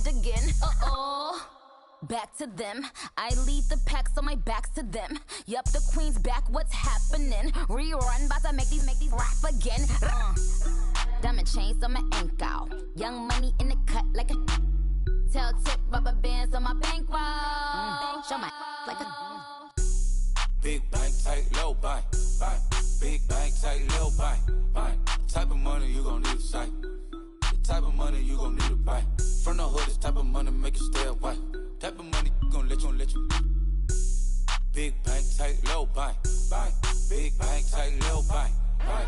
bad again. Uh-oh. Back to them. I lead the pack, so my back's to them. Yup, the queen's back, what's happening? Rerun, about to make these rap again. Diamond chains on my ankle. Young money in the cut like a tail tip, rubber bands on my bankroll. Show my like a big bank, tight, low bank, bank. Big bank, tight, low bank, bank. Type of money you gon' need a sight. The type of money you gon' need to buy. From the hood, this type of money make you stay away. Type of money gon' let you. Big bank, tight, low bank, bank. Big bank, tight, low bank, bank.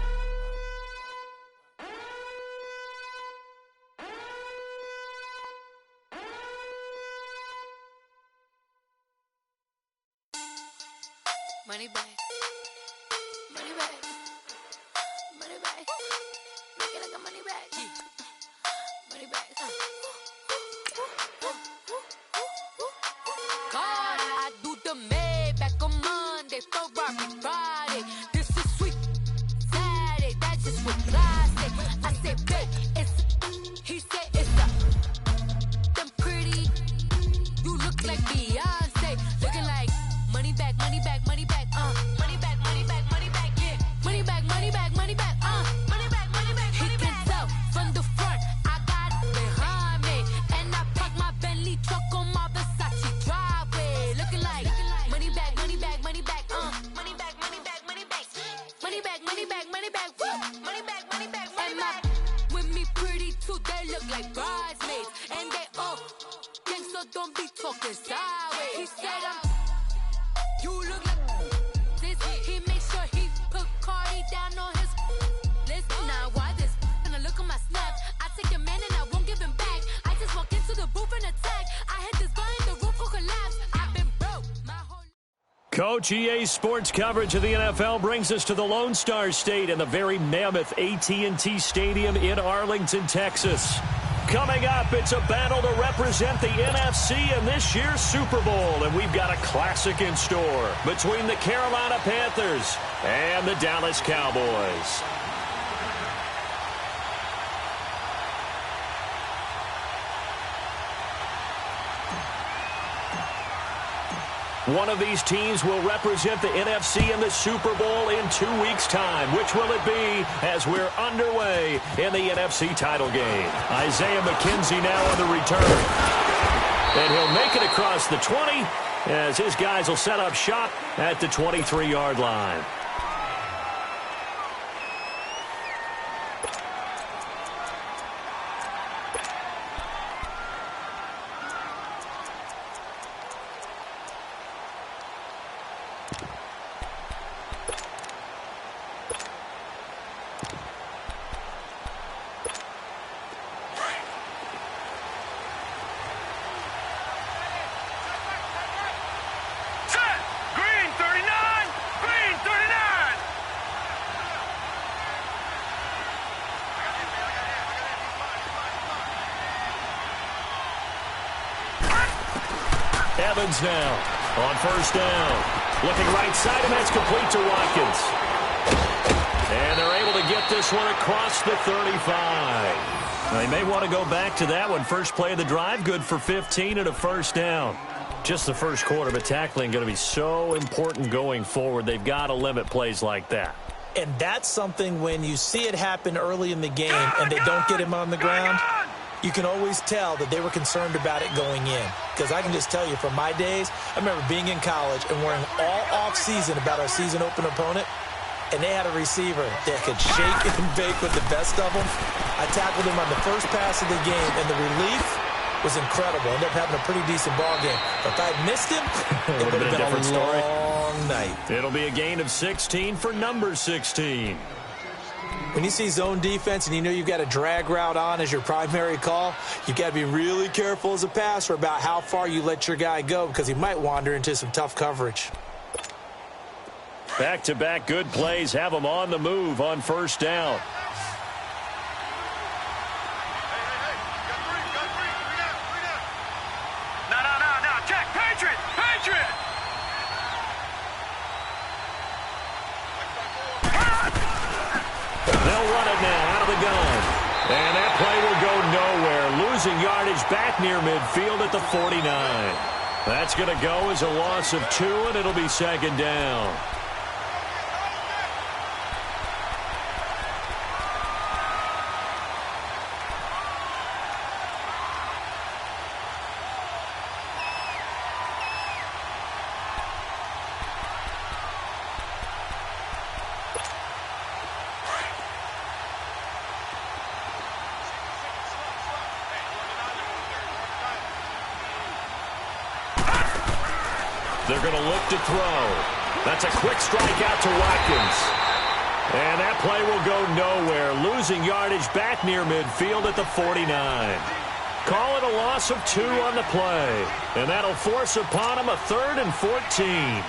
Money back, money back, money back. Make it like a money back, money back. God, I do the Maybach on Monday, Ferrari Friday. This is sweet Saturday, that's just what plastic. I said, babe, it's. He said it's a. Them pretty, you look like Beyonce, looking like money back, money back, money back. Money back, money back, money back, yeah. Money back, money back, money back, money back, money back, money back. He can tell from the front, I got it behind me. And I parked my Bentley truck on my Versace driveway. Looking like money back, money back, money back, money back, money back, money back. Money back, money back, money back, money back, money back, money back. With me pretty too, they look like bridesmaids. And they all gang, so don't be talking sideways. He said you look like this. He made sure he put Cardi down on his list. Now why this? Gonna look at my snap. I take your man and I won't give him back. I just walk into the booth and attack. I hit this guy in the roof will collapse. I've been broke my whole. Coach EA Sports coverage of the NFL brings us to the Lone Star State and the very mammoth AT&T Stadium in Arlington, Texas. Coming up, it's a battle to represent the NFC in this year's Super Bowl, and we've got a classic in store between the Carolina Panthers and the Dallas Cowboys. One of these teams will represent the NFC in the Super Bowl in 2 weeks' time. Which will it be as we're underway in the NFC title game? Isaiah McKenzie now on the return. And he'll make it across the 20 as his guys will set up shop at the 23-yard line. Evans now on first down. Looking right side, and that's complete to Watkins. And they're able to get this one across the 35. They may want to go back to that one. First play of the drive, good for 15 and a first down. Just the first quarter, but tackling going to be so important going forward. They've got to limit plays like that. And that's something when you see it happen early in the game and they don't get him on the ground, you can always tell that they were concerned about it going in. Because I can just tell you from my days, I remember being in college and worrying all off-season about our season open opponent, and they had a receiver that could shake and bake with the best of them. I tackled him on the first pass of the game, and the relief was incredible. Ended up having a pretty decent ball game. But if I had missed him, it would have been a different story. Long night. It'll be a gain of 16 for number 16. When you see zone defense and you know you've got a drag route on as your primary call, you've got to be really careful as a passer about how far you let your guy go because he might wander into some tough coverage. Back-to-back good plays have them on the move on first down. losing yardage back near midfield at the 49. That's going to go as a loss of 2, and it'll be second down. They're going to look to throw. That's a quick strike out to Watkins. And that play will go nowhere. Losing yardage back near midfield at the 49. Call it a loss of 2 on the play. And that'll force upon him a 3rd and 14.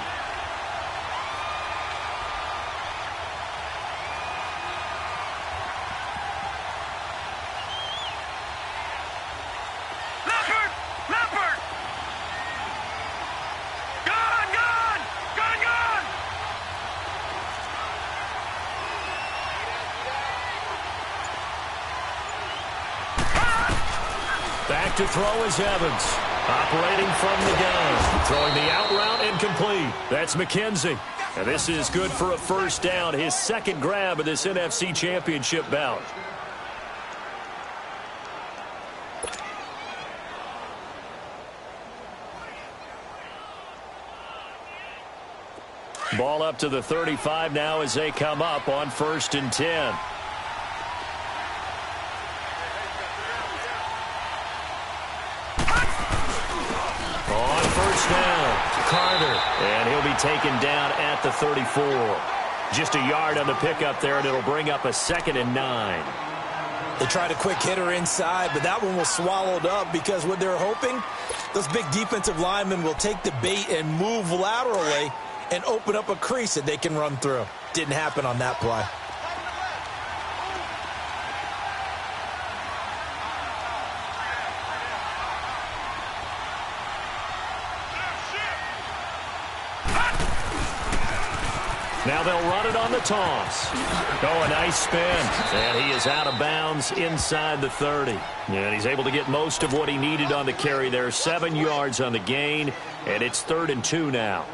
Back to throw is Evans. Operating from the gun. Throwing the out route incomplete. That's McKenzie. And this is good for a first down. His second grab of this NFC Championship bout. Ball up to the 35 now as they come up on 1st and 10. Down, Carter, and he'll be taken down at the 34. Just a yard on the pickup there, and it'll bring up a 2nd and 9. They tried a quick hitter inside, but that one was swallowed up because what they're hoping, those big defensive linemen will take the bait and move laterally and open up a crease that they can run through. Didn't happen on that play. Now they'll run it on the toss. Oh, a nice spin. And he is out of bounds inside the 30. And he's able to get most of what he needed on the carry there. 7 yards on the gain, and it's 3rd and 2 now.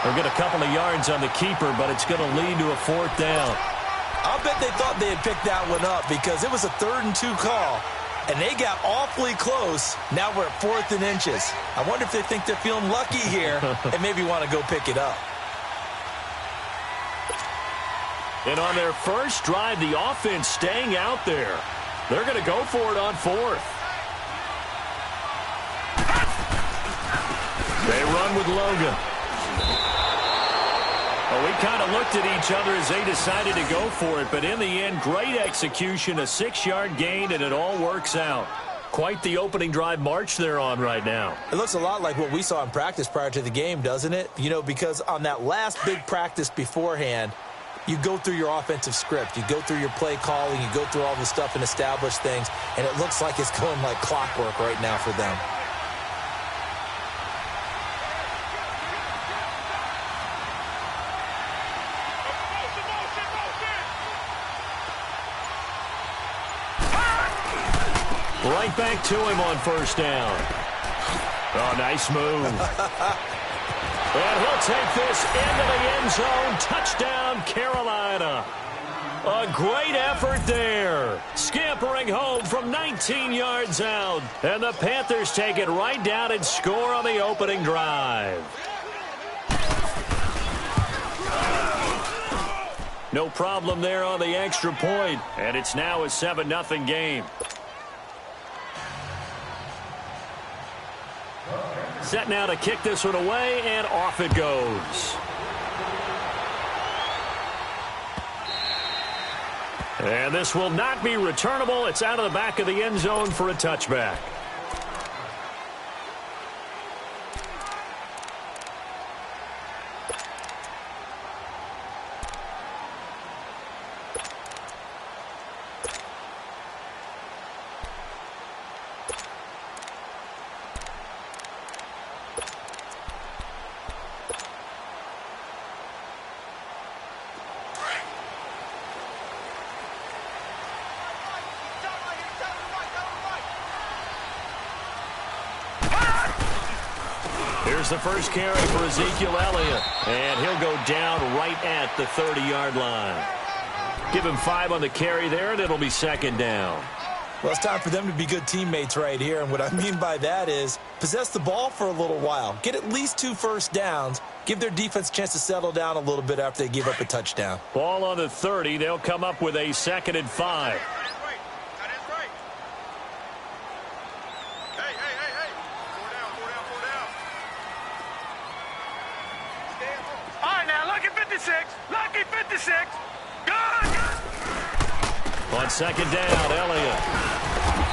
They'll get a couple of yards on the keeper, but it's going to lead to a 4th down. I'll bet they thought they had picked that one up because it was a 3rd and 2 call, and they got awfully close. Now we're at 4th and inches. I wonder if they think they're feeling lucky here and maybe want to go pick it up. And on their first drive, the offense staying out there. They're going to go for it on 4th. They run with Logan. Well, we kind of looked at each other as they decided to go for it, but in the end, great execution, a 6-yard gain, and it all works out. Quite the opening drive march they're on right now. It looks a lot like what we saw in practice prior to the game, doesn't it? You know, because on that last big practice beforehand, you go through your offensive script. You go through your play calling. You go through all the stuff and establish things, and it looks like it's going like clockwork right now for them. Right back to him on 1st down. Oh, nice move. And he'll take this into the end zone. Touchdown, Carolina. A great effort there. Scampering home from 19 yards out. And the Panthers take it right down and score on the opening drive. No problem there on the extra point. And it's now a 7-0 game. Set now to kick this one away, and off it goes. And this will not be returnable. It's out of the back of the end zone for a touchback. Here's the first carry for Ezekiel Elliott, and he'll go down right at the 30-yard line. Give him 5 on the carry there, and it'll be second down. Well, it's time for them to be good teammates right here, and what I mean by that is possess the ball for a little while, get at least 2 first downs, give their defense a chance to settle down a little bit after they give up a touchdown. Ball on the 30. They'll come up with a 2nd and 5. Lucky 56. On second down, Elliott.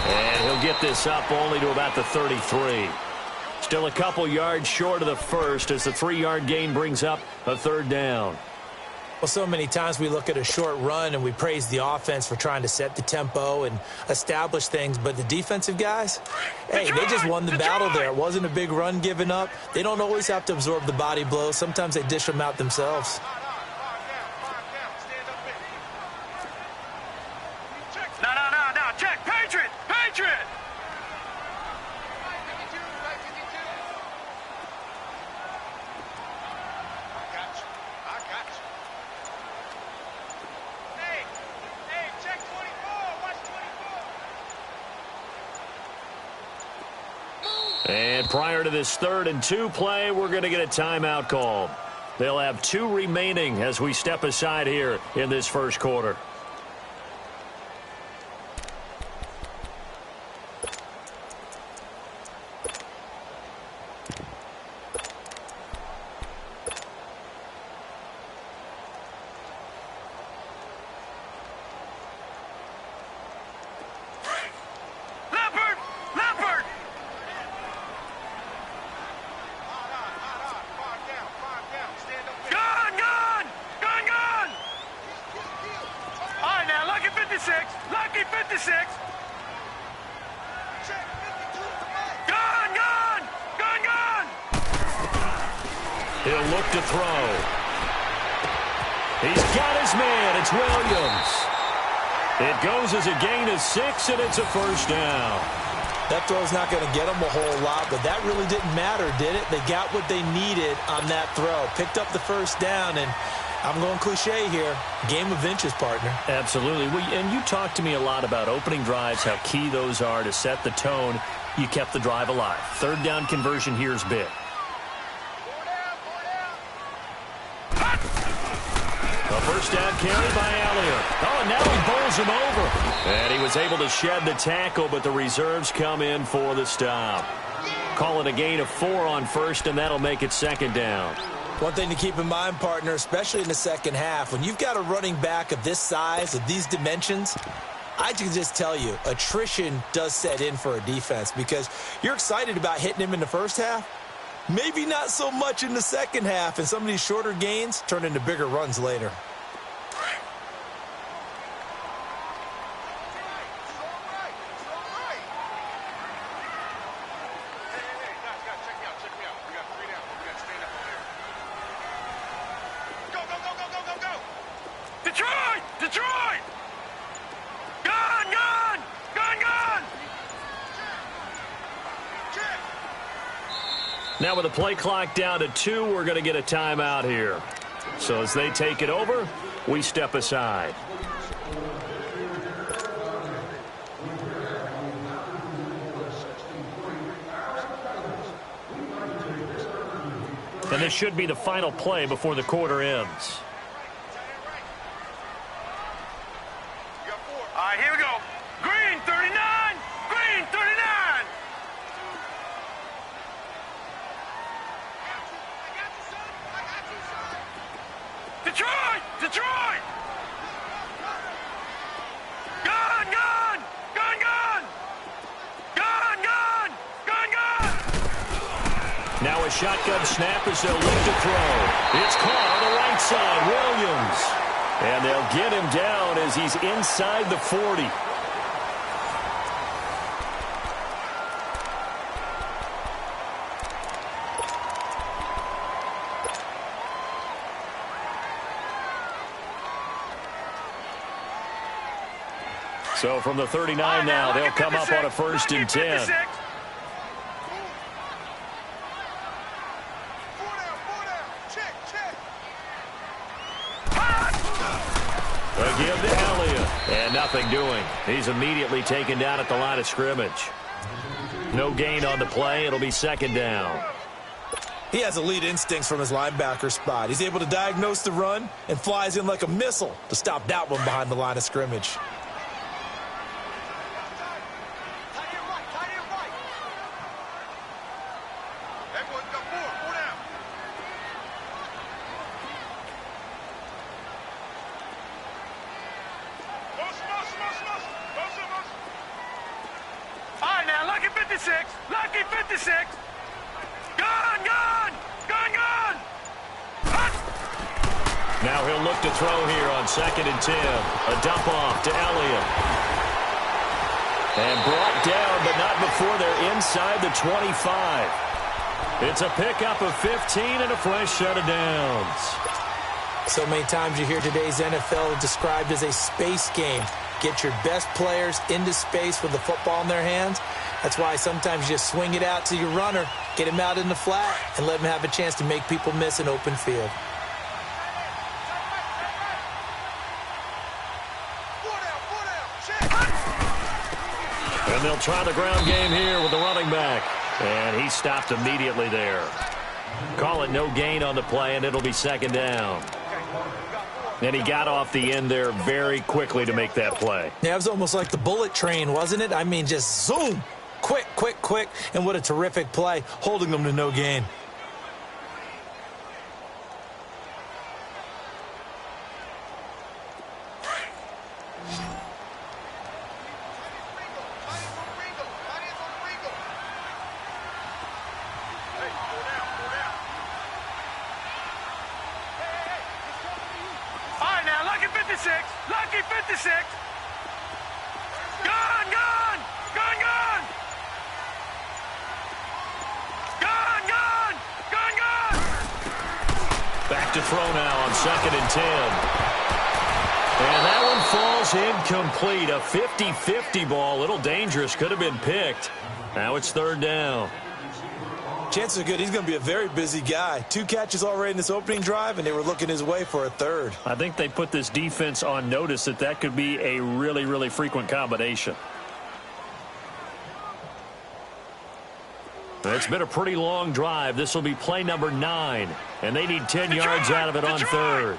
And he'll get this up only to about the 33. Still a couple yards short of the first as the 3-yard gain brings up a 3rd down. Well, so many times we look at a short run and we praise the offense for trying to set the tempo and establish things, but the defensive guys, hey, they just won the battle there. It wasn't a big run given up. They don't always have to absorb the body blows. Sometimes they dish them out themselves. No, check, Patriot! I got you. Hey, check 24, watch 24. And prior to this 3rd and 2 play, we're going to get a timeout called. They'll have 2 remaining as we step aside here in this first quarter. Lucky 56. Gone. He'll look to throw. He's got his man. It's Williams. It goes as a gain of 6, and it's a first down. That throw's not going to get them a whole lot, but that really didn't matter, did it? They got what they needed on that throw. Picked up the first down, and I'm going cliche here. Game of inches, partner. Absolutely. And you talked to me a lot about opening drives, how key those are to set the tone. You kept the drive alive. 3rd down conversion here is big. A first down carry by Elliott. Oh, and now he bowls him over. And he was able to shed the tackle, but the reserves come in for the stop. Call it a gain of 4 on first, and that'll make it 2nd down. One thing to keep in mind, partner, especially in the second half, when you've got a running back of this size, of these dimensions, I can just tell you, attrition does set in for a defense because you're excited about hitting him in the first half. Maybe not so much in the second half, and some of these shorter gains turn into bigger runs later. Detroit! Gone! Now with the play clock down to 2, we're going to get a timeout here. So as they take it over, we step aside. And this should be the final play before the quarter ends. All right, here we go. Green 39. Detroit! Gone! Now a shotgun snap as they'll look to throw. It's caught on the right side, Williams. And they'll get him down as he's inside the 40. So from the 39 now, they'll come up on a 1st and 10. They'll give to Elliott. And nothing doing. He's immediately taken down at the line of scrimmage. No gain on the play. It'll be second down. He has elite instincts from his linebacker spot. He's able to diagnose the run and flies in like a missile to stop that one behind the line of scrimmage. Lucky 56! Gone! Now he'll look to throw here on 2nd and 10. A dump off to Elliott. And brought down, but not before they're inside the 25. It's a pickup of 15 and a fresh set of downs. So many times you hear today's NFL described as a space game. Get your best players into space with the football in their hands. That's why sometimes you just swing it out to your runner, get him out in the flat, and let him have a chance to make people miss an open field. And they'll try the ground game here with the running back. And he stopped immediately there. Call it no gain on the play, and it'll be second down. And he got off the end there very quickly to make that play. Yeah, it was almost like the bullet train, wasn't it? I mean, just zoom. Quick. And what a terrific play, holding them to no gain. Lucky 56! Gone! Back to throw now on 2nd and 10. And that one falls incomplete. A 50-50 ball. A little dangerous. Could have been picked. Now it's 3rd down. Chances are good he's going to be a very busy guy. 2 catches already in this opening drive, and they were looking his way for a 3rd. I think they put this defense on notice that could be a really, really frequent combination. It's been a pretty long drive. This will be play number 9, and they need 10 yards out of it on 3rd.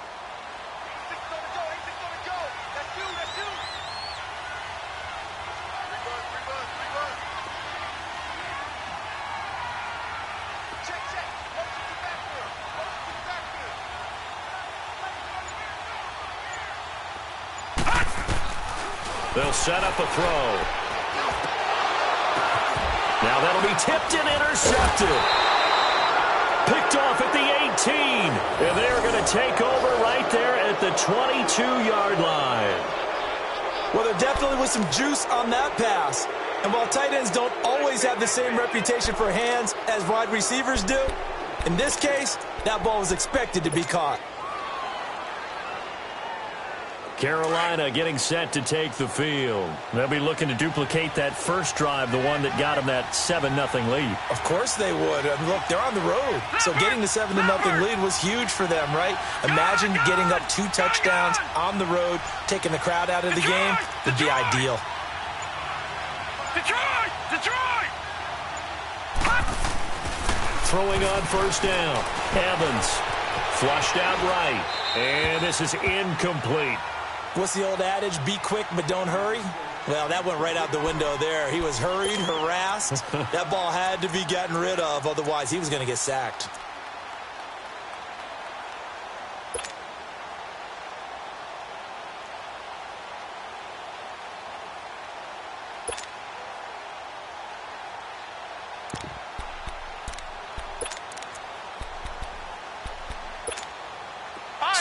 They'll set up a throw. Now that'll be tipped and intercepted. Picked off at the 18. And they're going to take over right there at the 22-yard line. Well, there definitely was some juice on that pass. And while tight ends don't always have the same reputation for hands as wide receivers do, in this case, that ball was expected to be caught. Carolina getting set to take the field. They'll be looking to duplicate that first drive, the one that got them that 7-0 lead. Of course they would. I mean, look, they're on the road. So getting the 7-0 lead was huge for them, right? Imagine getting up 2 touchdowns on the road, taking the crowd out of the game would be ideal. Detroit! Throwing on 1st down. Evans flushed out right. And this is incomplete. What's the old adage? Be quick, but don't hurry. Well, that went right out the window there. He was hurried, harassed. That ball had to be gotten rid of. Otherwise, he was going to get sacked.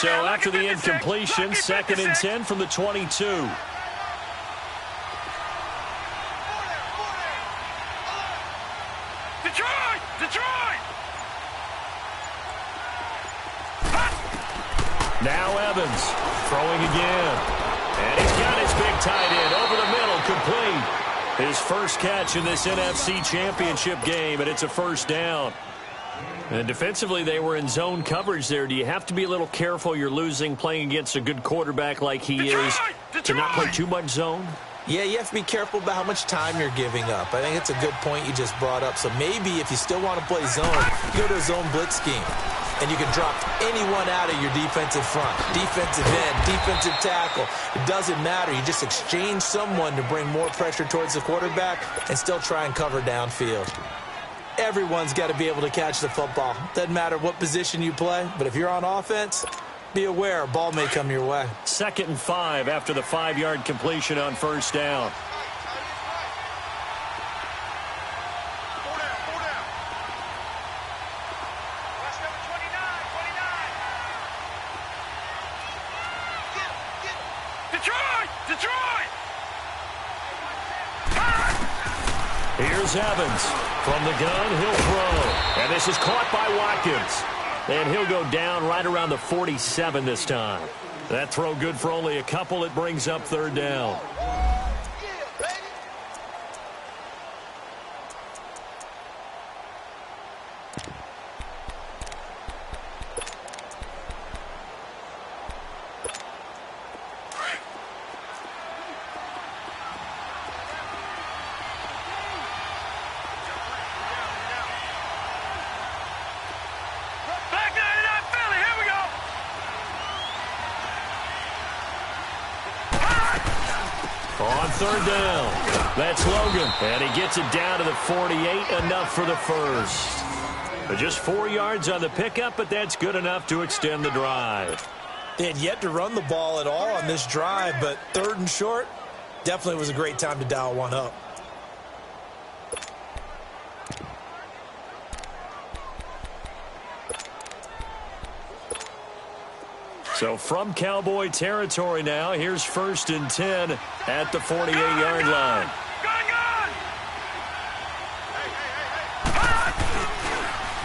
So after the incompletion, 2nd and 10 from the 22. Detroit! Now Evans throwing again. And he's got his big tight end over the middle, complete. His first catch in this NFC Championship game, and it's a 1st down. And defensively, they were in zone coverage there. Do you have to be a little careful you're losing playing against a good quarterback like he is to not play too much zone? Yeah, you have to be careful about how much time you're giving up. I think it's a good point you just brought up. So maybe if you still want to play zone, you go to a zone blitz scheme. And you can drop anyone out of your defensive front. Defensive end, defensive tackle. It doesn't matter. You just exchange someone to bring more pressure towards the quarterback and still try and cover downfield. Everyone's got to be able to catch the football. Doesn't matter what position you play, but if you're on offense, be aware a ball may come your way. 2nd and 5 after the 5-yard completion on first down. Detroit! Here's Evans. From the gun, he'll throw. And this is caught by Watkins. And he'll go down right around the 47 this time. That throw good for only a couple. It brings up 3rd down. On 3rd down, that's Logan. And he gets it down to the 48, enough for the first. Just 4 yards on the pickup, but that's good enough to extend the drive. They had yet to run the ball at all on this drive, but 3rd and short, definitely was a great time to dial one up. So from Cowboy territory now, here's 1st and 10 at the 48-yard line.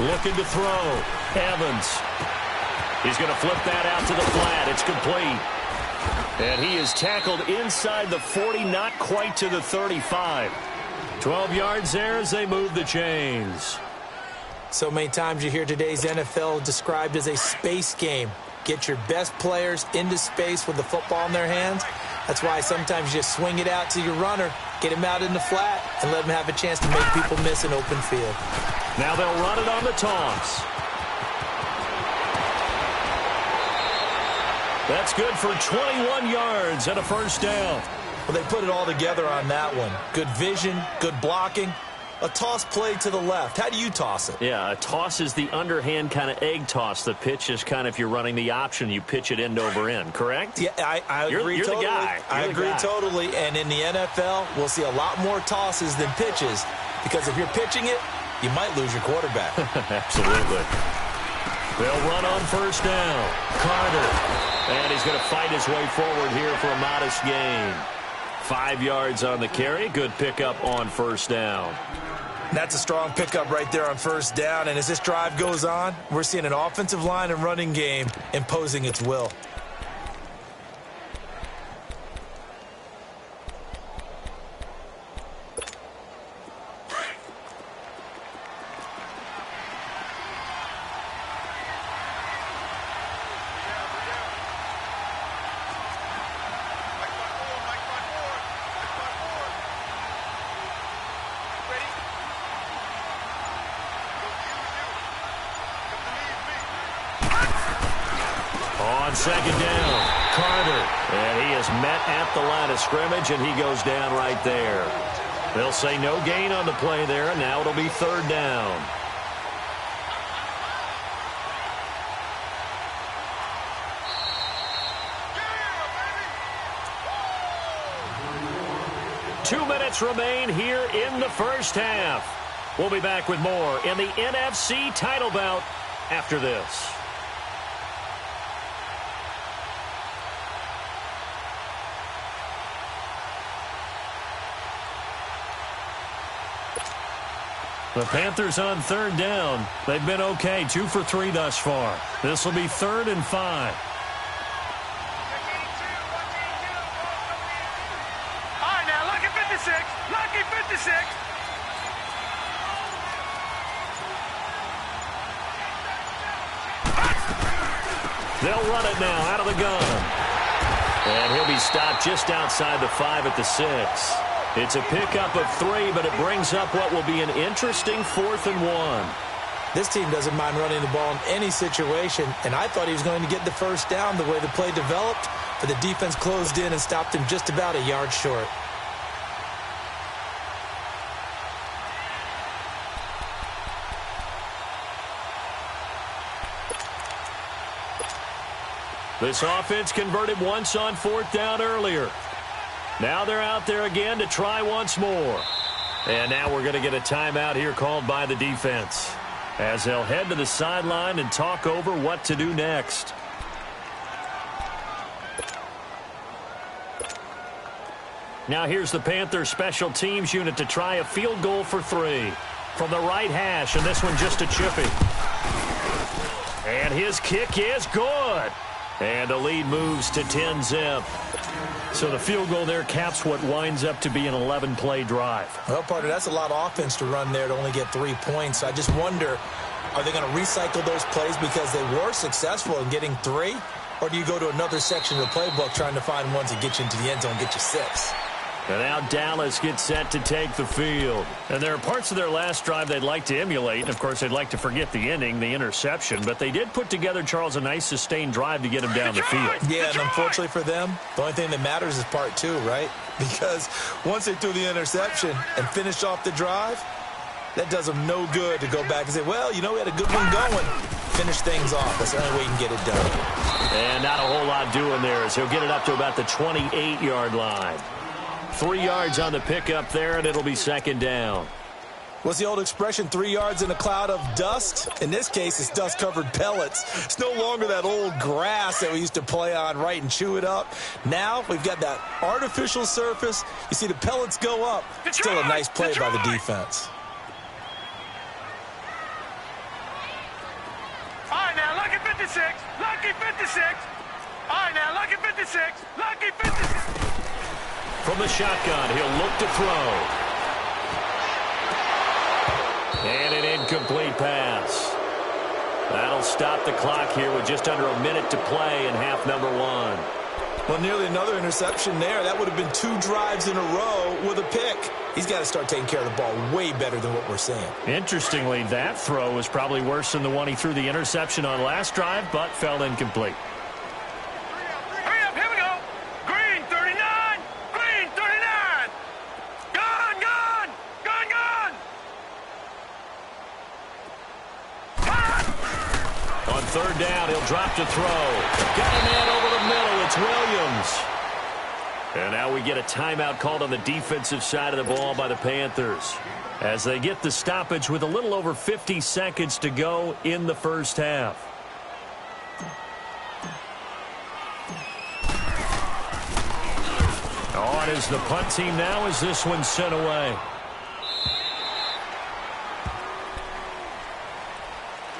Looking to throw. Evans. He's going to flip that out to the flat. It's complete. And he is tackled inside the 40, not quite to the 35. 12 yards there as they move the chains. So many times you hear today's NFL described as a space game. Get your best players into space with the football in their hands. That's why sometimes you just swing it out to your runner, get him out in the flat, and let him have a chance to make people miss an open field. Now they'll run it on the toss. That's good for 21 yards and a 1st down. Well, they put it all together on that one. Good vision, good blocking. A toss play to the left. How do you toss it? Yeah, a toss is the underhand kind of egg toss. The pitch is kind of, if you're running the option, you pitch it end over end, correct? Yeah, I agree you're totally. The guy. I agree totally. And in the NFL, we'll see a lot more tosses than pitches because if you're pitching it, you might lose your quarterback. Absolutely. They'll run on 1st down. Carter. And he's going to fight his way forward here for a modest gain. 5 yards on the carry. Good pickup on 1st down. That's a strong pickup right there on 1st down. And as this drive goes on, we're seeing an offensive line and running game imposing its will. On 2nd down, Carter. And he is met at the line of scrimmage, and he goes down right there. They'll say no gain on the play there, and now it'll be 3rd down. Yeah, 2 minutes remain here in the first half. We'll be back with more in the NFC title bout after this. The Panthers on 3rd down. They've been okay, 2 for 3 thus far. This will be 3rd and 5. All right, now, lucky 56. Lucky 56. They'll run it now out of the gun. And he'll be stopped just outside the 5 at the 6. It's a pickup of 3, but it brings up what will be an interesting 4th and 1. This team doesn't mind running the ball in any situation, and I thought he was going to get the first down the way the play developed, but the defense closed in and stopped him just about a yard short. This offense converted once on 4th down earlier. Now they're out there again to try once more. And now we're going to get a timeout here called by the defense, as they'll head to the sideline and talk over what to do next. Now here's the Panthers special teams unit to try a field goal for 3. From the right hash, and this one just a chippy. And his kick is good. And the lead moves to 10-zip. So the field goal there caps what winds up to be an 11-play drive. Well, partner, that's a lot of offense to run there to only get 3 points. I just wonder, are they going to recycle those plays because they were successful in getting 3? Or do you go to another section of the playbook trying to find ones that get you into the end zone and get you 6? And now Dallas gets set to take the field. And there are parts of their last drive they'd like to emulate. And, of course, they'd like to forget the ending, the interception. But they did put together, Charles, a nice sustained drive to get him down the field. Yeah, and unfortunately for them, the only thing that matters is part 2, right? Because once they threw the interception and finished off the drive, that does them no good to go back and say, well, you know, we had a good one going. Finish things off. That's the only way you can get it done. And not a whole lot doing there as he'll get it up to about the 28-yard line. 3 yards on the pickup there, and it'll be 2nd down. What's the old expression, 3 yards in a cloud of dust? In this case, it's dust-covered pellets. It's no longer that old grass that we used to play on, right, and chew it up. Now we've got that artificial surface. You see the pellets go up. Still a nice play by the defense. All right, now, lucky 56. Lucky 56. All right, now, lucky 56. Lucky 56. From the shotgun, he'll look to throw. And an incomplete pass. That'll stop the clock here with just under a minute to play in half number 1. Well, nearly another interception there. That would have been 2 drives in a row with a pick. He's got to start taking care of the ball way better than what we're seeing. Interestingly, that throw was probably worse than the one he threw the interception on last drive, but fell incomplete. Hurry up, here we go. Green 39. Green 39. Gun, gun. Gun, gun. On 3rd down, he'll drop to throw. Got a man over the middle. It's Williams. And now we get a timeout called on the defensive side of the ball by the Panthers, as they get the stoppage with a little over 50 seconds to go in the first half. On is the punt team now as this one's sent away.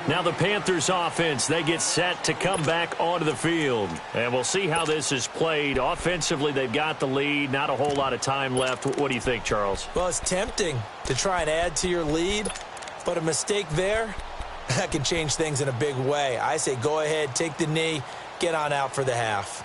Now the Panthers offense, they get set to come back onto the field. And we'll see how this is played. Offensively, they've got the lead. Not a whole lot of time left. What do you think, Charles? Well, it's tempting to try and add to your lead, but a mistake there, that can change things in a big way. I say go ahead, take the knee, get on out for the half.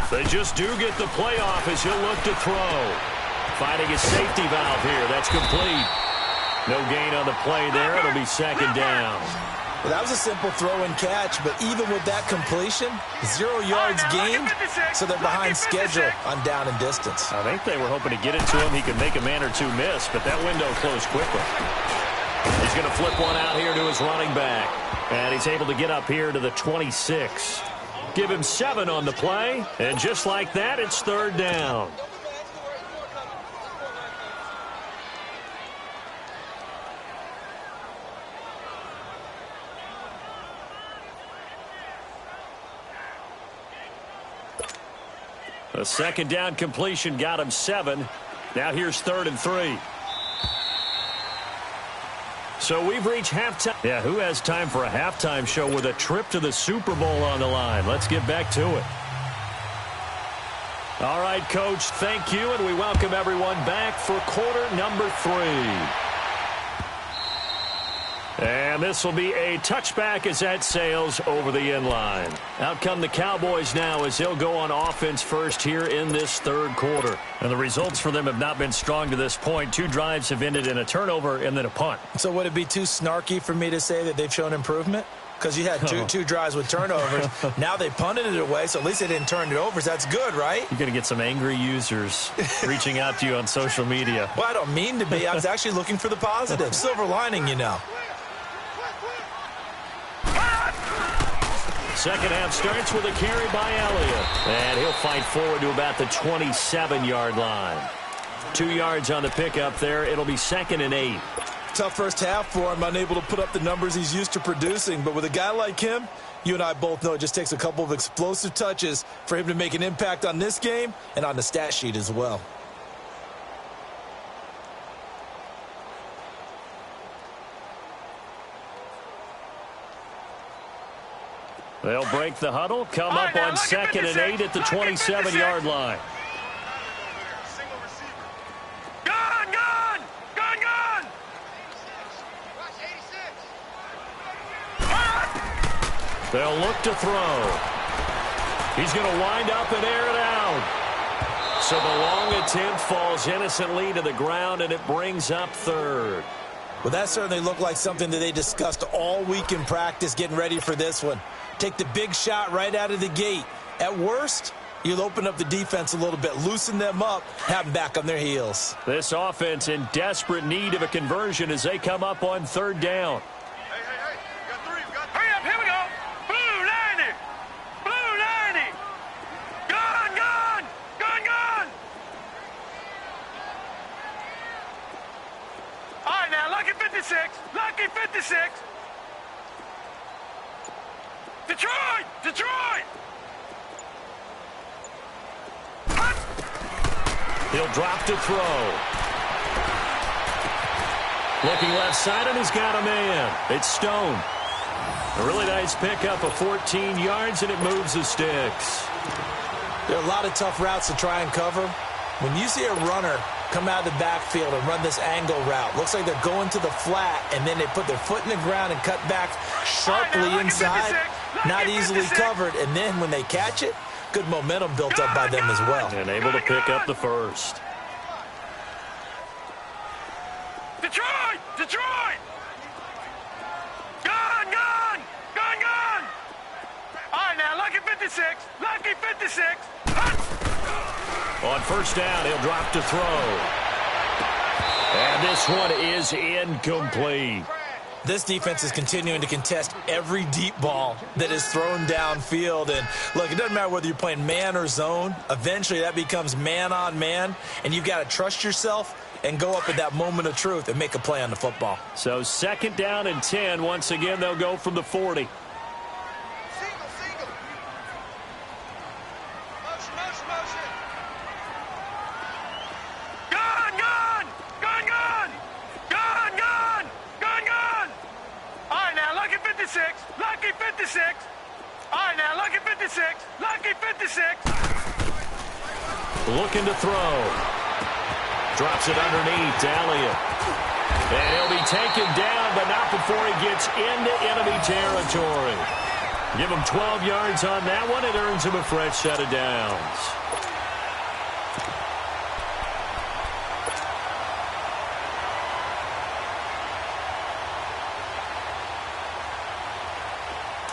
They just do get the playoff as he'll look to throw. Finding his safety valve here. That's complete. No gain on the play there. It'll be 2nd down. Well, that was a simple throw and catch, but even with that completion, 0 yards gained, so they're behind schedule on down and distance. I think they were hoping to get it to him. He could make a man or 2 miss, but that window closed quickly. He's going to flip one out here to his running back, and he's able to get up here to the 26. Give him 7 on the play, and just like that, it's 3rd down. A 2nd down completion got him 7. Now here's 3rd and 3. So we've reached halftime. Yeah, who has time for a halftime show with a trip to the Super Bowl on the line? Let's get back to it. All right, Coach, thank you, and we welcome everyone back for quarter number 3. And this will be a touchback as that sails over the end line. Out come the Cowboys now as they'll go on offense first here in this third quarter. And the results for them have not been strong to this point. 2 drives have ended in a turnover and then a punt. So would it be too snarky for me to say that they've shown improvement? Because you had two drives with turnovers. Now they punted it away, so at least they didn't turn it over. So that's good, right? You're going to get some angry users reaching out to you on social media. Well, I don't mean to be. I was actually looking for the positive. Silver lining, you know. Second half starts with a carry by Elliott. And he'll fight forward to about the 27-yard line. 2 yards on the pickup there. It'll be 2nd and 8. Tough first half for him, unable to put up the numbers he's used to producing. But with a guy like him, you and I both know it just takes a couple of explosive touches for him to make an impact on this game and on the stat sheet as well. They'll break the huddle, come up on 2nd and 8 at the 27-yard line. They'll look to throw. He's going to wind up and air it out. So the long attempt falls innocently to the ground, and it brings up 3rd. Well, that certainly looked like something that they discussed all week in practice getting ready for this one. Take the big shot right out of the gate. At worst, you'll open up the defense a little bit, loosen them up, have them back on their heels. This offense in desperate need of a conversion as they come up on 3rd down. Hey, you got 3. Hurry up, here we go. Blue 90. Blue 90. Gun. All right, now, lucky 56. Lucky 56. Detroit! He'll drop to throw. Looking left side, and he's got a man. It's Stone. A really nice pickup of 14 yards, and it moves the sticks. There are a lot of tough routes to try and cover. When you see a runner come out of the backfield and run this angle route, looks like they're going to the flat, and then they put their foot in the ground and cut back sharply inside. Not easily covered, and then when they catch it, good momentum built up by them as well. And able to pick up the first. Detroit! Gun! All right, now, lucky 56. Lucky 56. On 1st down, he'll drop to throw. And this one is incomplete. This defense is continuing to contest every deep ball that is thrown downfield. And, look, it doesn't matter whether you're playing man or zone. Eventually, that becomes man on man, and you've got to trust yourself and go up at that moment of truth and make a play on the football. So 2nd down and 10. Once again, they'll go from the 40. Single. Motion. Gun! All right, now, lucky 56. Lucky 56. All right, now, lucky 56. Lucky 56. Looking to throw. Drops it underneath to Elliott. And he'll be taken down, but not before he gets into enemy territory. Give him 12 yards on that one. It earns him a fresh set of downs.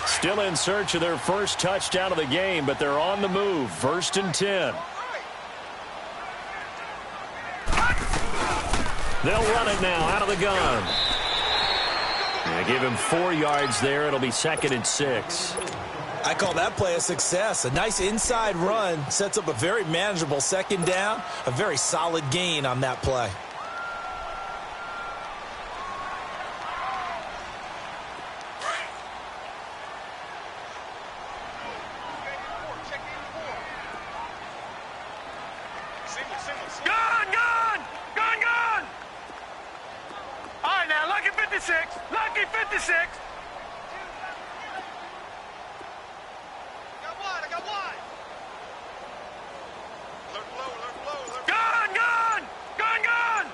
Still in search of their first touchdown of the game, but they're on the move. 1st and 10. They'll run it now out of the gun. And give him 4 yards there. It'll be 2nd and 6. I call that play a success. A nice inside run sets up a very manageable 2nd down. A very solid gain on that play. Gun! All right, now, lucky 56. 56. Gun, gun! Gun, gun!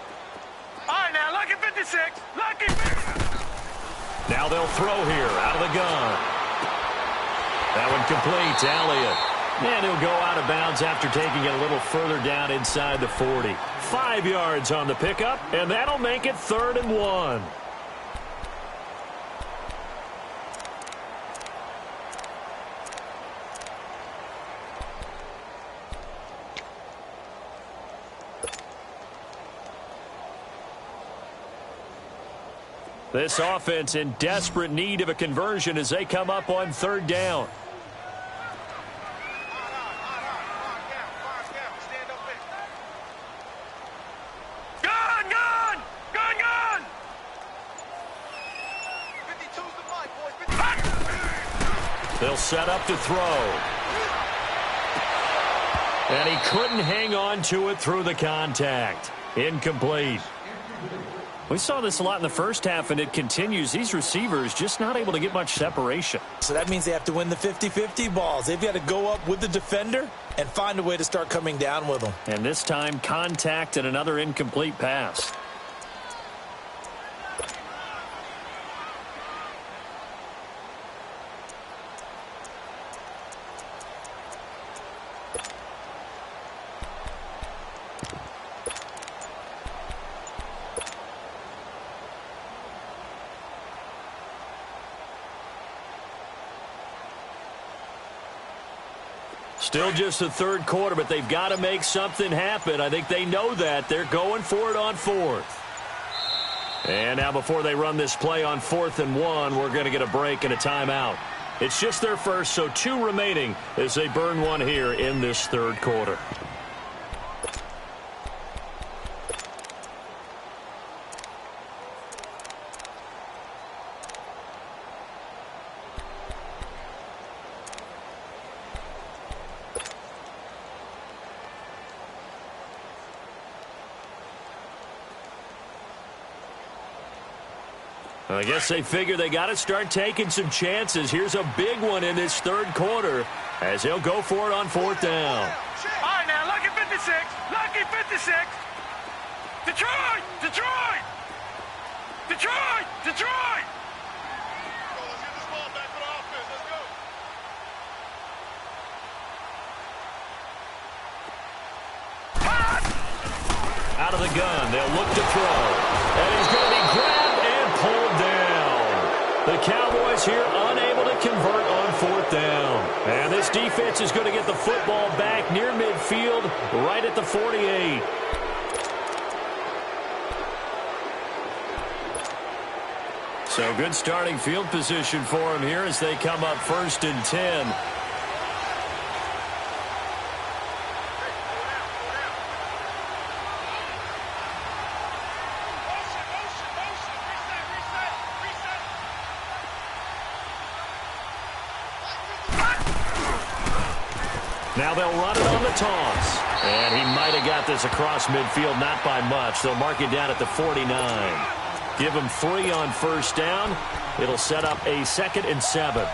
All right, now, lucky 56. Lucky 56. Now they'll throw here out of the gun. That one complete to Elliott. And he'll go out of bounds after taking it a little further down inside the 40. 5 yards on the pickup, and that'll make it 3rd and 1. This offense in desperate need of a conversion as they come up on 3rd down. Gun, gun! Gun, gun! 52's the mic, boys. They'll set up to throw. And he couldn't hang on to it through the contact. Incomplete. We saw this a lot in the first half, and it continues. These receivers just not able to get much separation. So that means they have to win the 50-50 balls. They've got to go up with the defender and find a way to start coming down with them. And this time, contact and another incomplete pass. Still just the 3rd quarter, but they've got to make something happen. I think they know that. They're going for it on 4th. And now before they run this play on 4th and 1, we're going to get a break and a timeout. It's just their first, so 2 remaining as they burn one here in this 3rd quarter. I guess they figure they got to start taking some chances. Here's a big one in this 3rd quarter as he'll go for it on 4th down. All right, now, lucky 56. Lucky 56. Detroit! Detroit! Detroit! Detroit! Let's get this ball back for the offense. Let's go. Out of the gun, they'll look to throw. And he's going to be grabbed and pulled down. The Cowboys here unable to convert on 4th down. And this defense is going to get the football back near midfield, right at the 48. So good starting field position for him here as they come up 1st and 10. Now they'll run it on the toss. And he might have got this across midfield, not by much. They'll mark it down at the 49. Give him 3 on 1st down. It'll set up a 2nd and 7.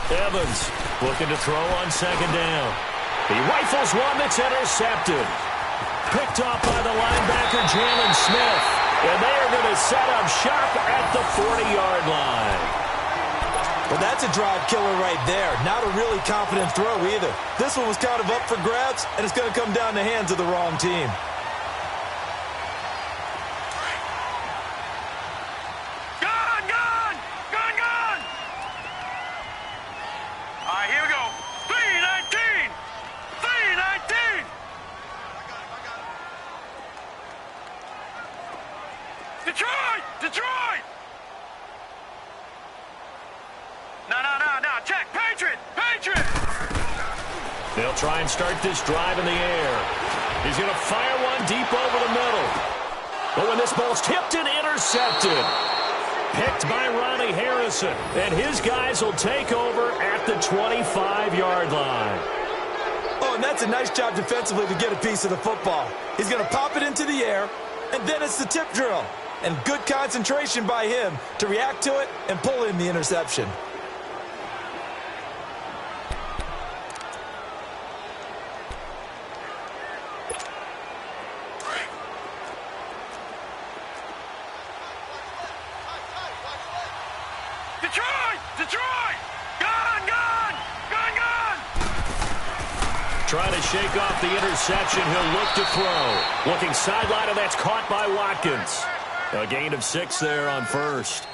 Evans looking to throw on 2nd down. He rifles one that's intercepted. Picked off by the linebacker, Jalen Smith. And they are going to set up shop at the 40-yard line. Well, that's a drive killer right there. Not a really confident throw either. This one was kind of up for grabs, and it's going to come down the hands of the wrong team. Detroit! Detroit! They'll try and start this drive in the air. He's going to fire one deep over the middle. But when this ball's tipped and intercepted, picked by Ronnie Harrison, and his guys will take over at the 25-yard line. Oh, and that's a nice job defensively to get a piece of the football. He's going to pop it into the air, and then it's the tip drill. And good concentration by him to react to it and pull in the interception. Detroit! Gone! Trying to shake off the interception. He'll look to throw. Looking sideline, and that's caught by Watkins. A gain of 6 there on first.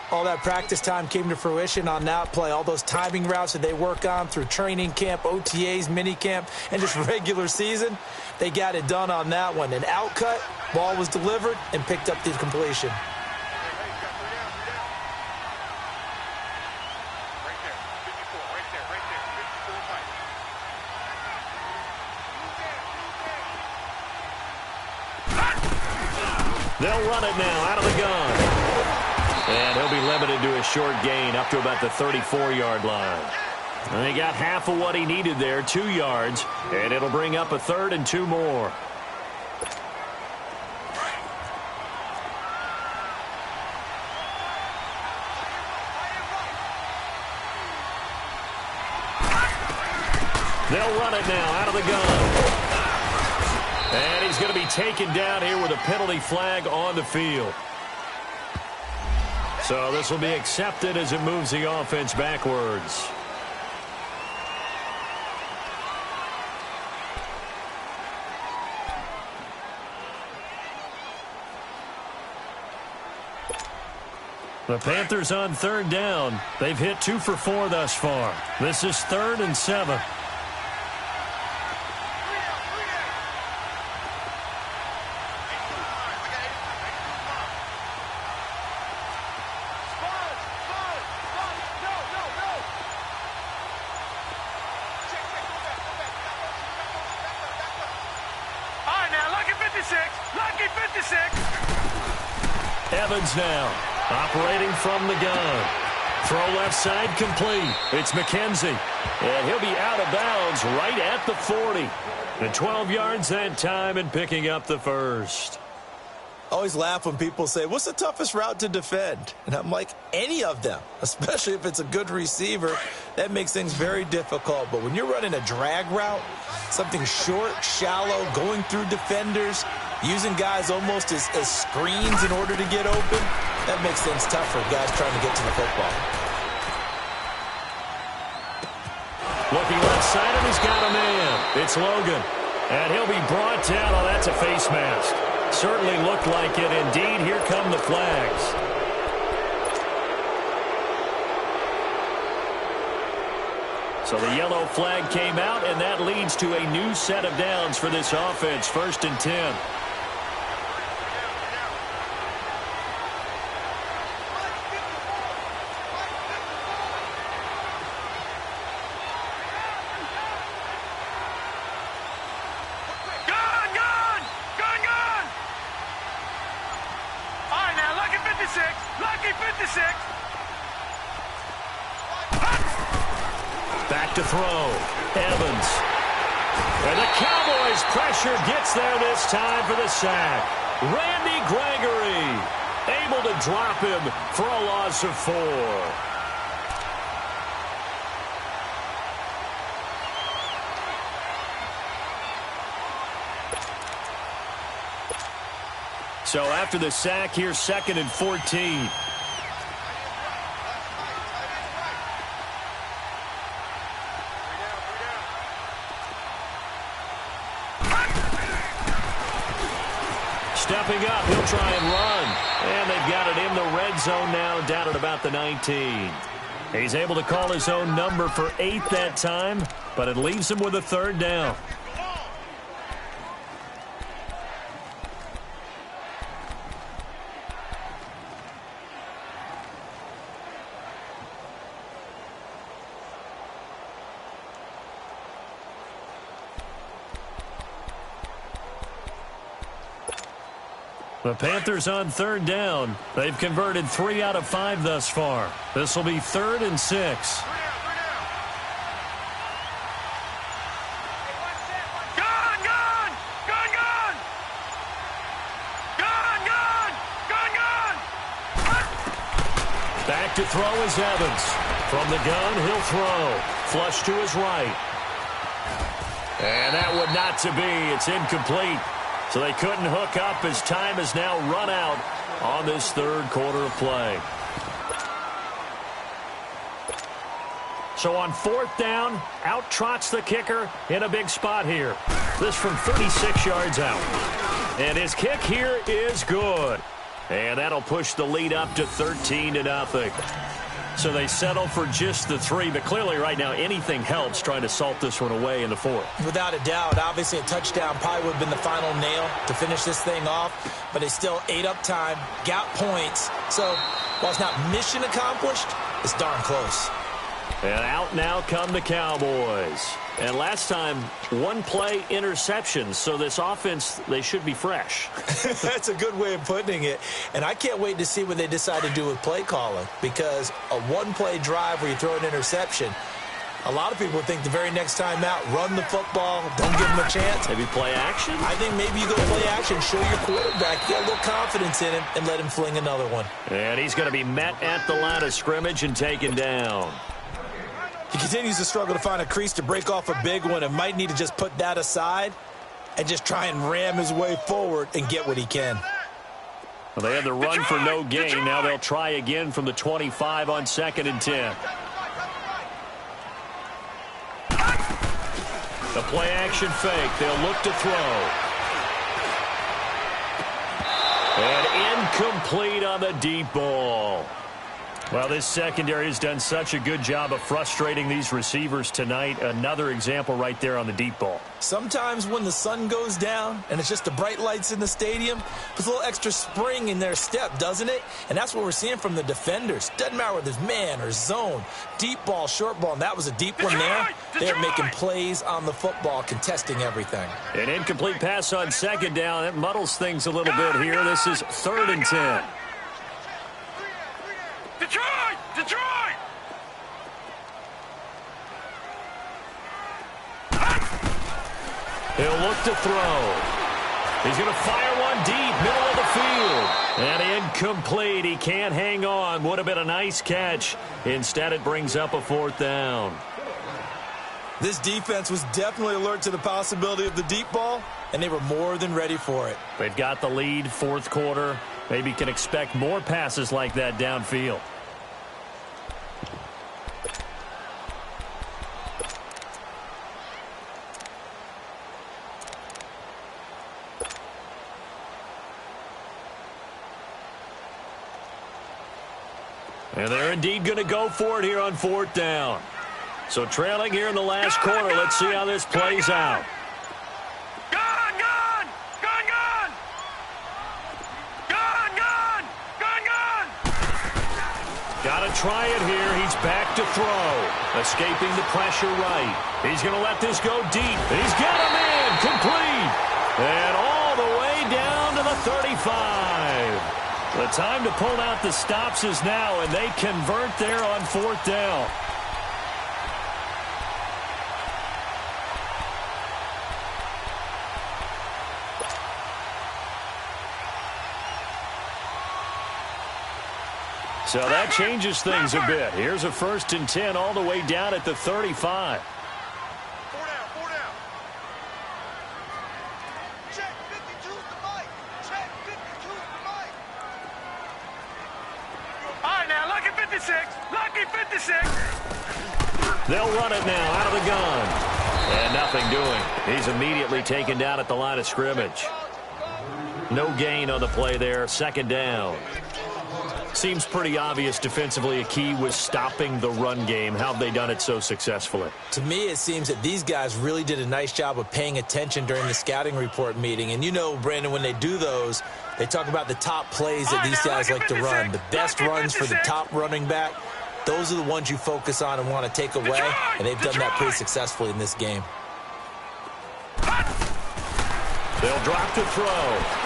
All that practice time came to fruition on that play. All those timing routes that they work on through training camp, OTAs, minicamp, and just regular season, they got it done on that one. An outcut, ball was delivered, and picked up the completion. They'll run it now out of the gun. And he'll be limited to a short gain up to about the 34-yard line. And he got half of what he needed there, 2 yards, and it'll bring up a 3rd and 2 more. They'll run it now out of the gun. And he's going to be taken down here with a penalty flag on the field. So this will be accepted as it moves the offense backwards. The Panthers on 3rd down. They've hit 2 for 4 thus far. This is 3rd and 7. Evans now, operating from the gun. Throw left side complete. It's McKenzie. And he'll be out of bounds right at the 40. The 12 yards that time and picking up the first. I always laugh when people say, what's the toughest route to defend? And I'm like, any of them, especially if it's a good receiver. That makes things very difficult. But when you're running a drag route, something short, shallow, going through defenders, using guys almost as screens in order to get open, that makes things tough for guys trying to get to the football. Looking left side, and he's got a man. It's Logan. And he'll be brought down. Oh, that's a face mask. Certainly looked like it. Indeed, here come the flags. So the yellow flag came out, and that leads to a new set of downs for this offense. 1st and 10. Back to throw. Evans. And the Cowboys' pressure gets there this time for the sack. Randy Gregory able to drop him for a loss of 4. So after the sack, here's 2nd and 14. Stepping up, he'll try and run. And they've got it in the red zone now, down at about the 19. He's able to call his own number for 8 that time, but it leaves him with a 3rd down. The Panthers on third down. They've converted 3 out of 5 thus far. This will be 3rd and 6. Back to throw is Evans. From the gun, he'll throw. Flush to his right. And that would not to be. It's incomplete. So they couldn't hook up as time has now run out on this third quarter of play. So on 4th down, out trots the kicker in a big spot here. This from 36 yards out. And his kick here is good. And that'll push the lead up to 13-0. So they settle for just the 3, but clearly right now anything helps trying to salt this one away in the 4th. Without a doubt, obviously a touchdown probably would have been the final nail to finish this thing off, but they still ate up time, got points. So while it's not mission accomplished, it's darn close. And out now come the Cowboys. And last time, 1-play interceptions. So this offense, they should be fresh. That's a good way of putting it. And I can't wait to see what they decide to do with play calling, because a 1-play drive where you throw an interception, a lot of people think the very next time out, run the football, don't give them a chance. Maybe play action? I think maybe you go play action, show your quarterback, get a little confidence in him, and let him fling another one. And he's going to be met at the line of scrimmage and taken down. He continues to struggle to find a crease to break off a big one and might need to just put that aside and just try and ram his way forward and get what he can. Well, they had the run for no gain. Now they'll try again from the 25 on 2nd and 10. The play action fake. They'll look to throw. And incomplete on the deep ball. Well, this secondary has done such a good job of frustrating these receivers tonight. Another example right there on the deep ball. Sometimes when the sun goes down and it's just the bright lights in the stadium, there's a little extra spring in their step, doesn't it? And that's what we're seeing from the defenders. Doesn't matter whether it's man or zone, deep ball, short ball, and that was a deep one there. They're making plays on the football, contesting everything. An incomplete pass on 2nd down. That muddles things a little bit here. This is 3rd and 10. Detroit! Detroit! He'll look to throw. He's going to fire one deep, middle of the field. And incomplete. He can't hang on. Would have been a nice catch. Instead, it brings up a 4th down. This defense was definitely alert to the possibility of the deep ball, and they were more than ready for it. They've got the lead, 4th quarter. Maybe can expect more passes like that downfield. And they're indeed going to go for it here on 4th down. So trailing here in the last quarter. Let's see how this plays out. Gun, gun! Gun, gun! Gun, gun! Gun, gun! Got to try it here. He's back to throw. Escaping the pressure right. He's going to let this go deep. He's got him in. Complete. And all the way down to the 35. The time to pull out the stops is now, and they convert there on 4th down. So that changes things a bit. Here's a 1st and 10 all the way down at the 35. 4 down, 4 down. Check, 52's the mic. Check, 52's the mic. All right, now, lucky 56. Lucky 56. They'll run it now out of the gun. And nothing doing. He's immediately taken down at the line of scrimmage. No gain on the play there. 2nd down. Seems pretty obvious defensively a key was stopping the run game. How have they done it so successfully? To me, it seems that these guys really did a nice job of paying attention during the scouting report meeting. And you know, Brandon, when they do those, they talk about the top plays that these guys like to run. The best runs for the top running back, those are the ones you focus on and want to take away. And they've done that pretty successfully in this game. They'll drop to throw.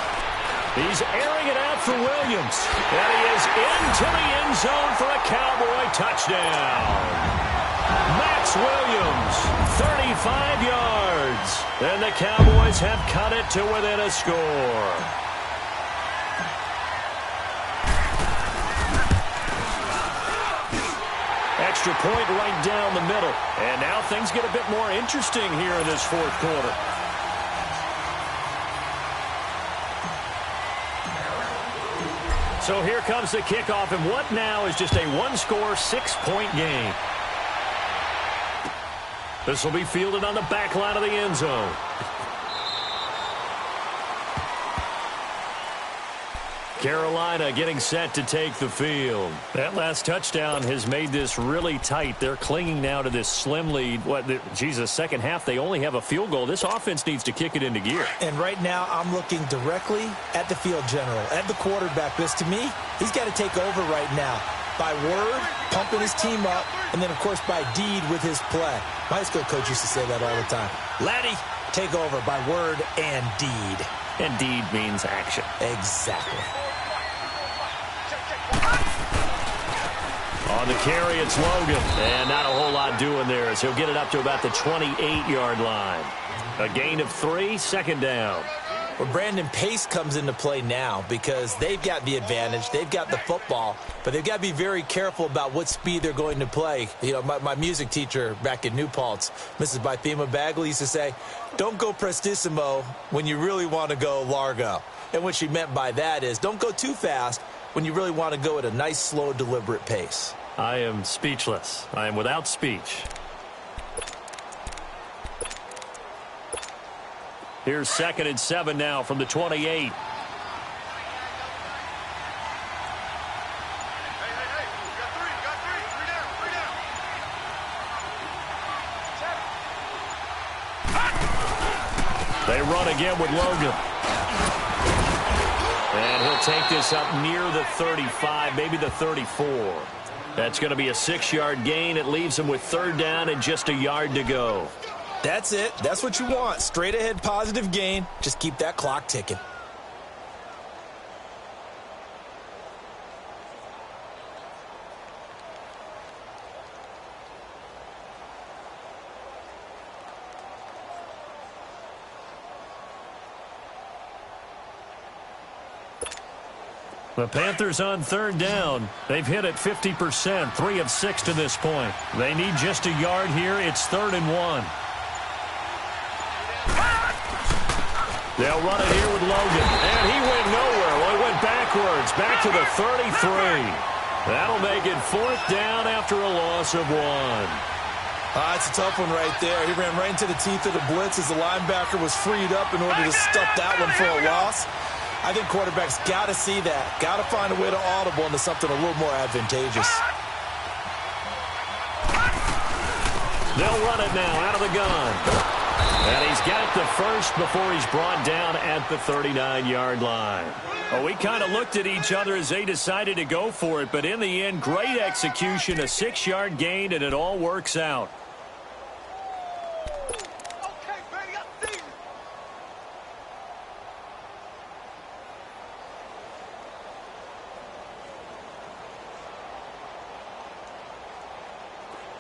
He's airing it out for Williams. And he is into the end zone for a Cowboy touchdown. Max Williams, 35 yards. And the Cowboys have cut it to within a score. Extra point right down the middle. And now things get a bit more interesting here in this fourth quarter. So here comes the kickoff, and what now is just a one-score, 6-point game. This will be fielded on the back line of the end zone. Carolina getting set to take the field. That last touchdown has made this really tight. They're clinging now to this slim lead. Second half, they only have a field goal. This offense needs to kick it into gear. And right now, I'm looking directly at the field general, at the quarterback. Because to me, he's got to take over right now. By word, pumping his team up, and then, of course, by deed with his play. My high school coach used to say that all the time. Laddie, take over by word and deed. And deed means action. Exactly. On the carry, it's Logan. And not a whole lot doing there as he'll get it up to about the 28-yard line. A gain of 3, second down. Well, Brandon, pace comes into play now because they've got the advantage. They've got the football, but they've got to be very careful about what speed they're going to play. You know, my music teacher back in New Paltz, Mrs. Bythema Bagley, used to say, don't go prestissimo when you really want to go largo. And what she meant by that is don't go too fast when you really want to go at a nice, slow, deliberate pace. I am speechless. I am without speech. Here's 2nd and 7 now from the 28. Hey, you got three. Three down. They run again with Logan. And he'll take this up near the 35, maybe the 34. That's going to be a 6-yard gain. It leaves him with 3rd down and just a yard to go. That's it. That's what you want. Straight ahead, positive gain. Just keep that clock ticking. The Panthers on 3rd down. They've hit it 50%, 3 of 6 to this point. They need just a yard here. It's 3rd and 1. They'll run it here with Logan. And he went nowhere. Well, he went backwards, back to the 33. That'll make it 4th down after a loss of 1. It's a tough one right there. He ran right into the teeth of the blitz as the linebacker was freed up in order to stuff that one for a loss. I think quarterbacks got to see that. Got to find a way to audible into something a little more advantageous. They'll run it now out of the gun. And he's got the first before he's brought down at the 39-yard line. Well, we kind of looked at each other as they decided to go for it, but in the end, great execution, a 6-yard gain, and it all works out. Okay, baby, I see you.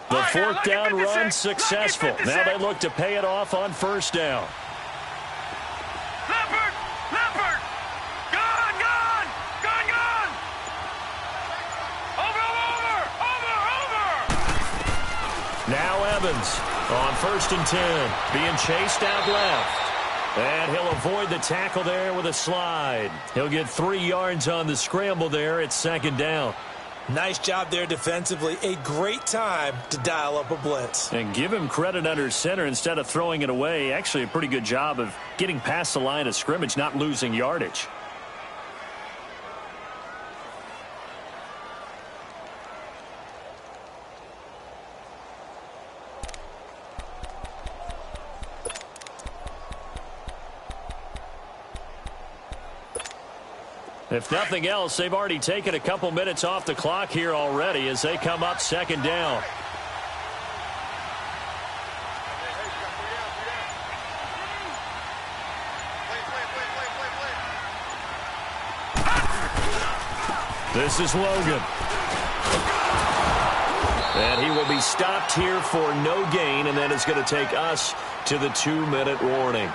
The 4th down run successful. Now they look to pay it off on 1st down. Leopard! Leopard! Gone! Over! Now Evans on 1st and 10, being chased out left. And he'll avoid the tackle there with a slide. He'll get 3 yards on the scramble there. It's 2nd down. Nice job there defensively. A great time to dial up a blitz. And give him credit under center instead of throwing it away. Actually, a pretty good job of getting past the line of scrimmage, not losing yardage. If nothing else, they've already taken a couple minutes off the clock here already as they come up 2nd down. This is Logan. And he will be stopped here for no gain, and that is going to take us to the 2-minute warning.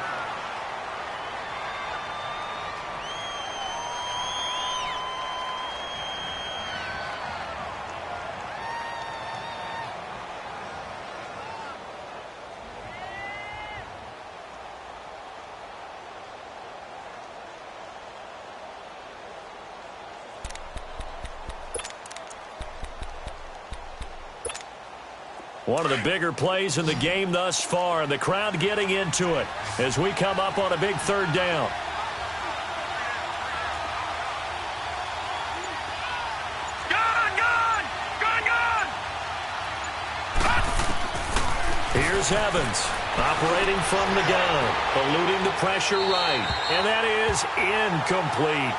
One of the bigger plays in the game thus far, and the crowd getting into it as we come up on a big third down. Gun! Here's Evans, operating from the gun, eluding the pressure right, and that is incomplete.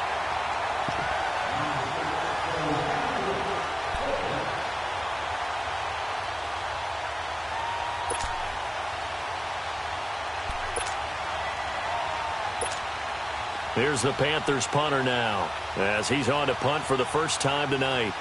Here's the Panthers punter now, as he's on to punt for the first time tonight.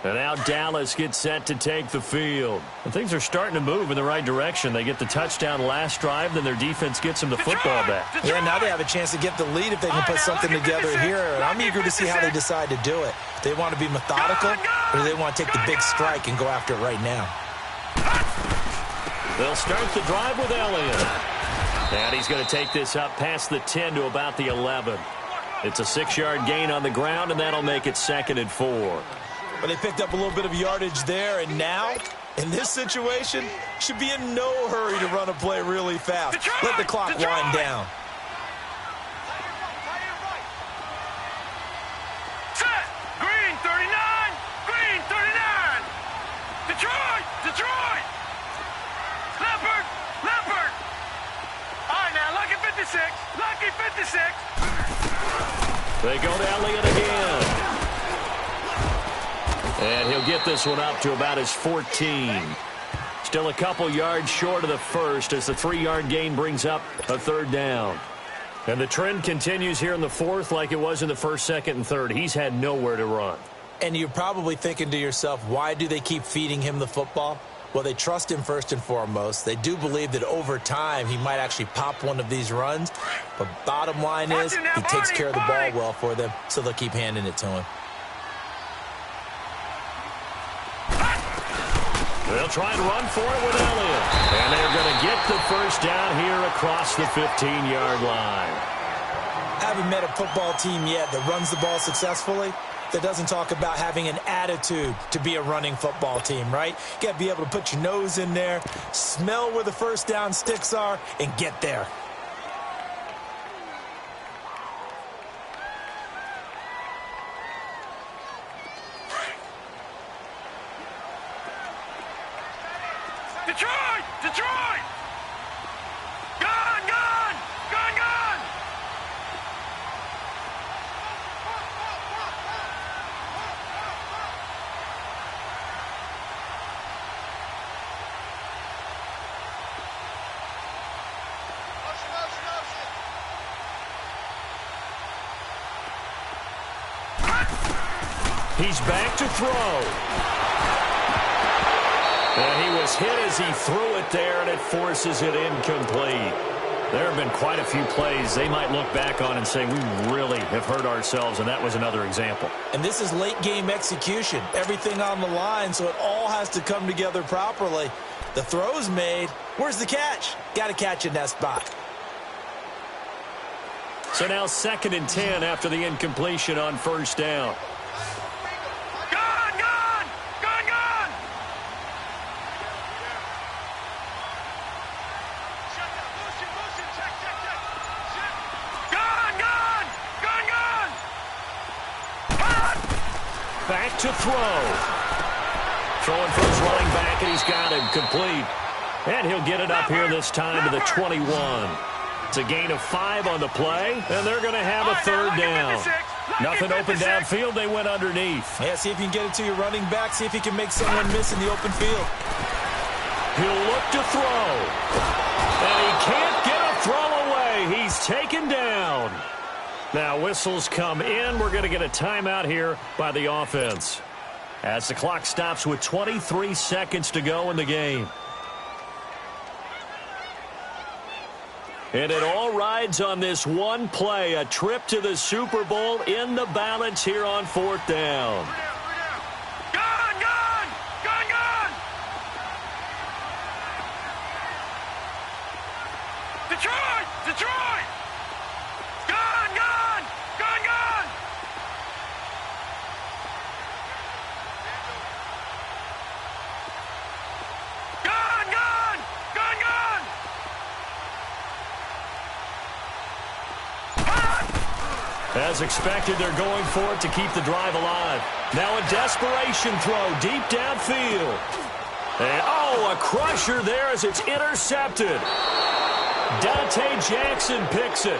And now Dallas gets set to take the field. And things are starting to move in the right direction. They get the touchdown last drive, then their defense gets them the football back. Yeah, now they have a chance to get the lead if they can put something together here. And I'm eager to see how they decide to do it. They want to be methodical, or do they want to take the big strike and go after it right now? They'll start the drive with Elliott. And he's going to take this up past the 10 to about the 11. It's a 6-yard gain on the ground, and that'll make it 2nd and 4. But they picked up a little bit of yardage there, and now, in this situation, should be in no hurry to run a play really fast. Let the clock wind down. Set! Green 39! Green 39! Detroit! Leopard! All right, now, Lucky 56! They go to Elliott again. And he'll get this one up to about his 14. Still a couple yards short of the first as the 3-yard gain brings up a 3rd down. And the trend continues here in the 4th like it was in the 1st, 2nd, and 3rd. He's had nowhere to run. And you're probably thinking to yourself, why do they keep feeding him the football? Well, they trust him first and foremost. They do believe that over time he might actually pop one of these runs. But bottom line is he takes care of the ball well for them, so they'll keep handing it to him. They'll try and run for it with Elliott. And they're going to get the first down here across the 15-yard line. Haven't met a football team yet that runs the ball successfully, that doesn't talk about having an attitude to be a running football team, right? You got to be able to put your nose in there, smell where the first down sticks are, and get there. Detroit! Gun! He's back to throw. And he was hit as he threw it there, and it forces it incomplete. There have been quite a few plays they might look back on and say, we really have hurt ourselves, and that was another example. And this is late-game execution. Everything on the line, so it all has to come together properly. The throw's made. Where's the catch? Got to catch in that spot. So now 2nd and 10 after the incompletion on 1st down. back to throw. Throwing for his running back, and he's got him complete. And he'll get it up here this time to the 21. It's a gain of 5 on the play, and they're going to have a third down. Nothing open downfield. They went underneath. Yeah, see if you can get it to your running back. See if you can make someone miss in the open field. He'll look to throw. And he can't get a throw away. He's taken down. Now whistles come in. We're going to get a timeout here by the offense, as the clock stops with 23 seconds to go in the game. And it all rides on this one play, a trip to the Super Bowl in the balance here on 4th down. Gone, gone, gone, gone. Detroit, Detroit. Gone, gone, gone, gone. Gone, gone, gone, gone. As expected, they're going for it to keep the drive alive. Now a desperation throw deep downfield. And, a crusher there as it's intercepted. Dante Jackson picks it.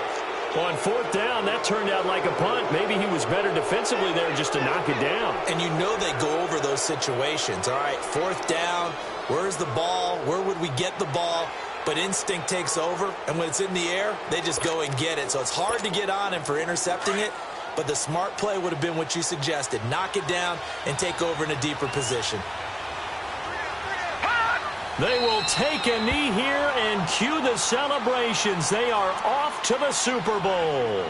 On 4th down, that turned out like a punt. Maybe he was better defensively there just to knock it down. And you know they go over those situations. All right, 4th down, where's the ball? Where would we get the ball? But instinct takes over, and when it's in the air, they just go and get it. So it's hard to get on him for intercepting it, but the smart play would have been what you suggested. Knock it down and take over in a deeper position. They will take a knee here and cue the celebrations. They are off to the Super Bowl.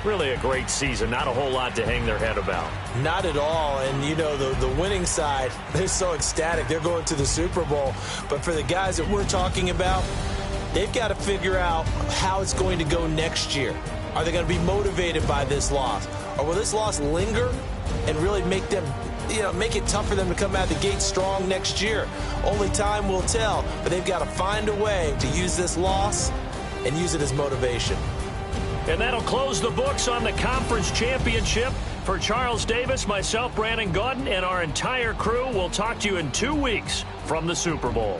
Really a great season. Not a whole lot to hang their head about. Not at all. And, you know, the winning side, they're so ecstatic. They're going to the Super Bowl. But for the guys that we're talking about, they've got to figure out how it's going to go next year. Are they going to be motivated by this loss? Or will this loss linger and really make them, make it tough for them to come out of the gate strong next year? Only time will tell. But they've got to find a way to use this loss and use it as motivation. And that'll close the books on the conference championship. For Charles Davis, myself, Brandon Gaudin, and our entire crew, we'll talk to you in 2 weeks from the Super Bowl.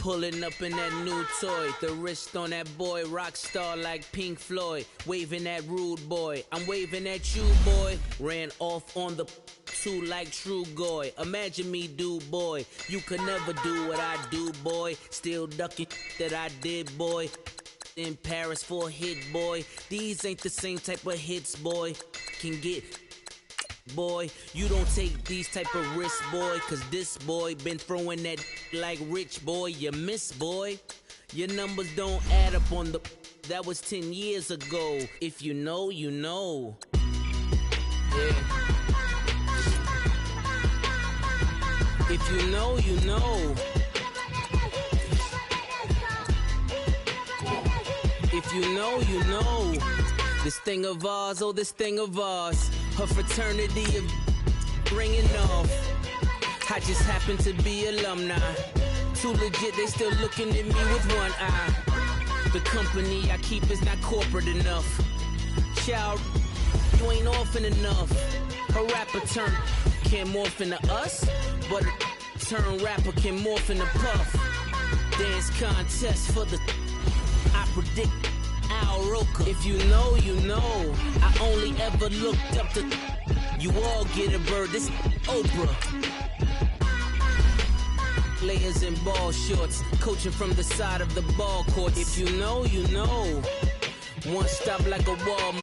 Pulling up in that new toy, the wrist on that boy, rock star like Pink Floyd, waving at rude boy, I'm waving at you boy, ran off on the two like True Goy, imagine me do boy, you could never do what I do boy, still ducking that I did boy, in Paris for a hit boy, these ain't the same type of hits boy, can get boy, you don't take these type of risks, boy, cause this boy been throwing that like rich boy, you miss, boy. Your numbers don't add up on the, that was 10 years ago. If you know, you know. Yeah. If you know, you know. If you know, you know. This thing of ours, oh, this thing of ours. Her fraternity of ringing off. I just happen to be alumni. Too legit, they still looking at me with one eye. The company I keep is not corporate enough. Child, you ain't orphan enough. A rapper turn can't morph into us, but a turn rapper can morph into Puff. Dance contest for the, I predict Al Roker. If you know, you know. I only ever looked up to, you all get a bird, this Oprah. Layers in ball shorts, coaching from the side of the ball court. If you know, you know. One stop like a wall.